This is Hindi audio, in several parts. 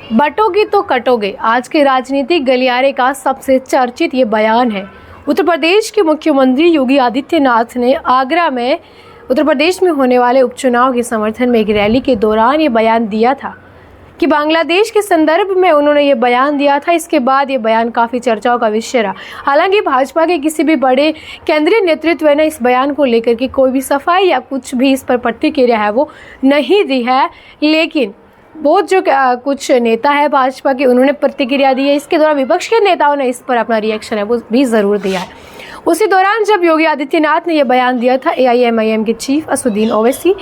बटोगे तो कटोगे, आज के राजनीतिक गलियारे का सबसे चर्चित ये बयान है। उत्तर प्रदेश के मुख्यमंत्री योगी आदित्यनाथ ने आगरा में उत्तर प्रदेश में होने वाले उपचुनाव के समर्थन में एक रैली के दौरान ये बयान दिया था कि बांग्लादेश के संदर्भ में उन्होंने ये बयान दिया था। इसके बाद ये बयान काफ़ी चर्चाओं का विषय रहा। हालांकि भाजपा के किसी भी बड़े केंद्रीय नेतृत्व ने इस बयान को लेकर के कोई भी सफाई या कुछ भी इस पर प्रतिक्रिया है वो नहीं दी है, लेकिन बहुत जो कुछ नेता है भाजपा के उन्होंने प्रतिक्रिया दी है। इसके दौरान विपक्ष के नेताओं ने इस पर अपना रिएक्शन है वो भी ज़रूर दिया है। उसी दौरान जब योगी आदित्यनाथ ने यह बयान दिया था, AIMIM के चीफ असदुद्दीन ओवैसी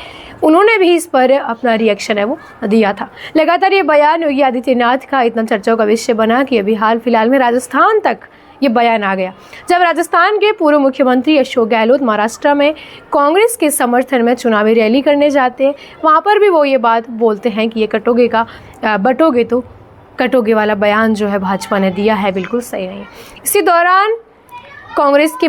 उन्होंने भी इस पर अपना रिएक्शन है वो दिया था। लगातार ये बयान योगी आदित्यनाथ का इतना चर्चाओं का विषय बना कि अभी हाल फिलहाल में राजस्थान तक ये बयान आ गया, जब राजस्थान के पूर्व मुख्यमंत्री अशोक गहलोत महाराष्ट्र में कांग्रेस के समर्थन में चुनावी रैली करने जाते हैं। वहाँ पर भी वो ये बात बोलते हैं कि ये बटोगे तो कटोगे वाला बयान जो है भाजपा ने दिया है बिल्कुल सही नहीं। इसी दौरान कांग्रेस के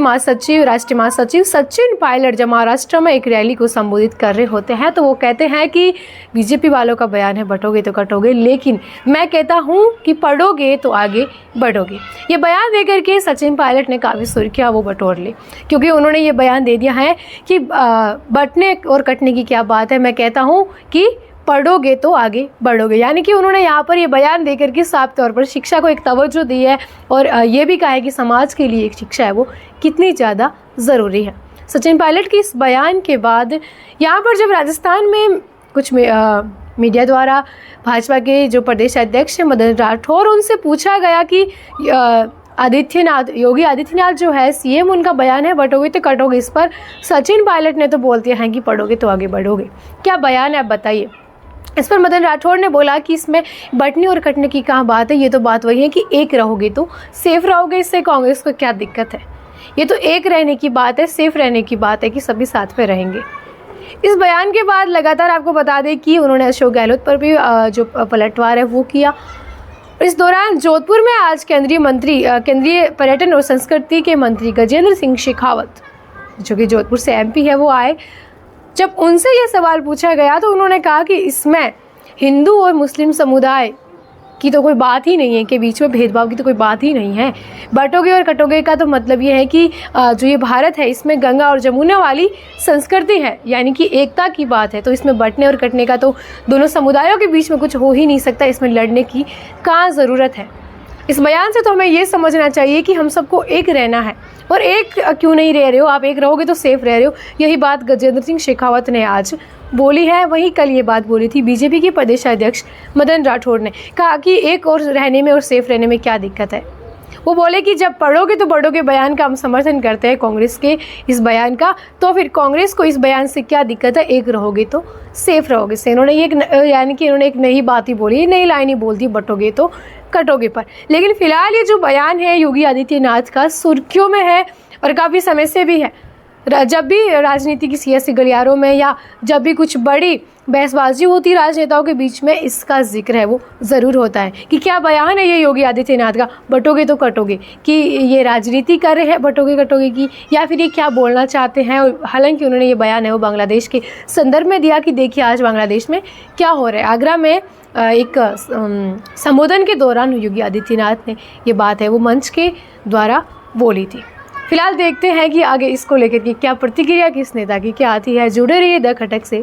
राष्ट्रीय महासचिव सचिन पायलट जब महाराष्ट्र में एक रैली को संबोधित कर रहे होते हैं तो वो कहते हैं कि बीजेपी वालों का बयान है बटोगे तो कटोगे, लेकिन मैं कहता हूँ कि पढ़ोगे तो आगे बढ़ोगे। ये बयान देकर के सचिन पायलट ने काफ़ी सुर्खियाँ वो बटोर ली, क्योंकि उन्होंने ये बयान दे दिया है कि बटने और कटने की क्या बात है, मैं कहता हूँ कि पढ़ोगे तो आगे बढ़ोगे। यानी कि उन्होंने यहाँ पर ये बयान देकर के साफ तौर पर शिक्षा को एक तवज्जो दी है और ये भी कहा है कि समाज के लिए एक शिक्षा है वो कितनी ज़्यादा ज़रूरी है। सचिन पायलट के इस बयान के बाद यहाँ पर जब राजस्थान में कुछ मीडिया द्वारा भाजपा के जो प्रदेश अध्यक्ष हैं मदन राठौर, उनसे पूछा गया कि योगी आदित्यनाथ जो है CM, उनका बयान है बटोगे तो कटोगे, इस पर सचिन पायलट ने तो बोलते हैं कि पढ़ोगे तो आगे बढ़ोगे। क्या बयान है आप बताइए। इस पर मदन राठौर ने बोला कि इसमें बटने और कटने की कहाँ बात है, ये तो बात वही है कि एक रहोगे तो सेफ रहोगे, इससे कांग्रेस को क्या दिक्कत है। ये तो एक रहने की बात है, सेफ रहने की बात है कि सभी साथ में रहेंगे। इस बयान के बाद लगातार आपको बता दें कि उन्होंने अशोक गहलोत पर भी जो पलटवार है वो किया। इस दौरान जोधपुर में आज केंद्रीय पर्यटन और संस्कृति के मंत्री गजेंद्र सिंह शेखावत जो कि जोधपुर से MP है वो आए। जब उनसे यह सवाल पूछा गया तो उन्होंने कहा कि इसमें हिंदू और मुस्लिम समुदाय की तो कोई बात ही नहीं है, कि बीच में भेदभाव की तो कोई बात ही नहीं है। बटोगे और कटोगे का तो मतलब ये है कि जो ये भारत है इसमें गंगा और जमुना वाली संस्कृति है, यानी कि एकता की बात है। तो इसमें बटने और कटने का तो दोनों समुदायों के बीच में कुछ हो ही नहीं सकता, इसमें लड़ने की कहाँ ज़रूरत है। इस बयान से तो हमें ये समझना चाहिए कि हम सबको एक रहना है, और एक क्यों नहीं रह रहे हो आप, एक रहोगे तो सेफ रह रहे हो। यही बात गजेंद्र सिंह शेखावत ने आज बोली है। वहीं कल ये बात बोली थी बीजेपी के प्रदेश अध्यक्ष मदन राठौर ने, कहा कि एक और रहने में और सेफ रहने में क्या दिक्कत है। वो बोले कि जब पढ़ोगे तो बढ़ोगे बयान का हम समर्थन करते हैं कांग्रेस के इस बयान का, तो फिर कांग्रेस को इस बयान से क्या दिक्कत है, एक रहोगे तो सेफ रहोगे से इन्होंने एक नई बात ही बोली, नई लाइन ही बोल दी बटोगे तो कटोगे पर। लेकिन फिलहाल ये जो बयान है योगी आदित्यनाथ का सुर्खियों में है और काफ़ी समय से भी है। जब भी राजनीति की सियासी गलियारों में या जब भी कुछ बड़ी बहसबाजी होती है राजनेताओं के बीच में, इसका जिक्र है वो ज़रूर होता है कि क्या बयान है ये योगी आदित्यनाथ का बटोगे तो कटोगे, कि ये राजनीति कर रहे हैं बटोगे कटोगे की, या फिर ये क्या बोलना चाहते हैं। हालांकि उन्होंने ये बयान है वो बांग्लादेश के संदर्भ में दिया कि देखिए आज बांग्लादेश में क्या हो रहा है। आगरा में एक संबोधन के दौरान योगी आदित्यनाथ ने ये बात है वो मंच के द्वारा बोली थी। फिलहाल देखते हैं कि आगे इसको लेकर के क्या प्रतिक्रिया किस नेता की क्या आती है। जुड़े रहिए द खटक से।